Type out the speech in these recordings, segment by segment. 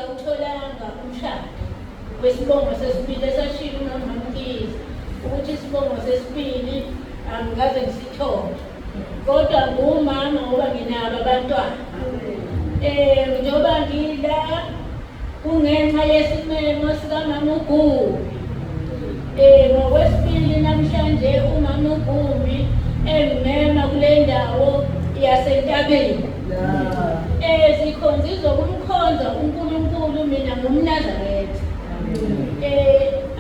ngingawutholanga umshado wesibongo sesibili esashilo uMam'Mkhize ukuthi isibongo sesibili angikaze ngisithole kodwa ngumama ngoba nginabo abantwana njengoba ngila kungenxa yesimemo sikaMama uGugu ngokwesibili namhlanje uMama uGumbi engimema kule ndawo yaseNtabeni zikhonzizwa kumkhonza uNkulunkulu mina ngumNazaretha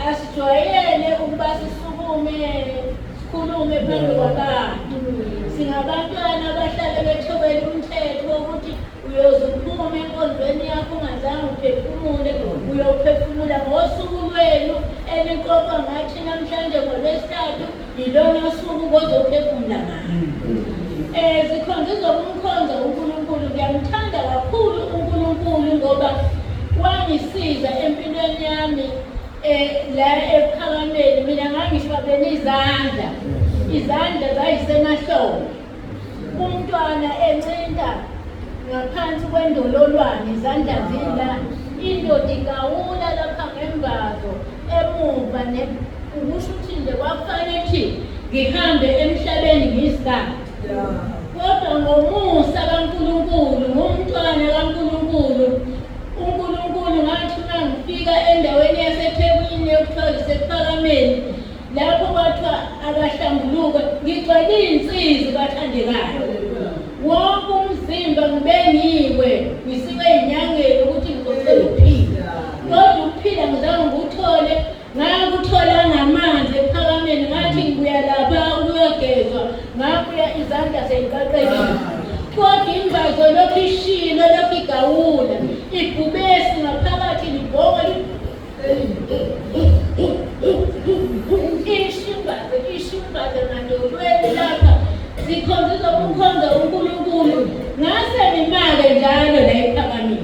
asijwayele ukuba sikhulume phambi kwabantu singabantwana abahlale bethobela umthetho wokuthi uyoze uphume enkonzweni yakho ungazange uphefumule uyophefumula ngosuku lwenu eliqoqwa ngathi namhlanje ngoLwesithathu yilona suku ozophefumula ngalo zikhonzizwa kumkhonza uNkulunkulu ngiyamthanda kakhulu uNkulunkulu ngoba wangisiza empilweni yami la ePhakameni mina ngangishwabene izandla zayisemahlombe umntwana encinta ngaphansi kwendololwane izandla zila indoda igawula lapha ngembazo emuva ukusho ukuthi nje kwakufanele ngihambe emhlabeni ngiyisikade kodwa ngomusa kaNkulunkulu ngumntwana kaNkulunkulu uNkulunkulu ngathi ngifika endaweni yaseThekwini yokuthiwa isePhakameni lapho kwathiwa akahlambuluka ngigcwele iy'nsizi bathandekayo wonke umzimba ngibengiwe ngisiwe ey'nyangeni ukuthi ngizocela ukuphila kodwa ukuphila ngizange ngiwuthole ngakuthola ngamanzi ePhakameni ngathi ngibuya lapha ukuyogezwa ngabuya izandla sey'qaqekile kodwa imbazo lokhu ishilo lokhu igawula ibhubesi ngaphakathi libhoka ishimbaze ngandolweni lapha zikhonzizwa kumkhonza uNkulunkulu ngase ngimake njalo la ePhakameni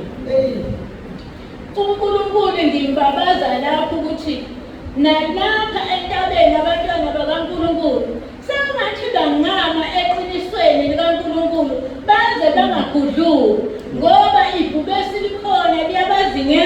uNkulunkulu ngimbabaza lapho ukuthi nalapha entabeni abantwana bakaNkulunkulu sengathi bangama eqinisweni likaNkulunkulu baze bangagudluki ngoba ibhubesi likhona liyabazinge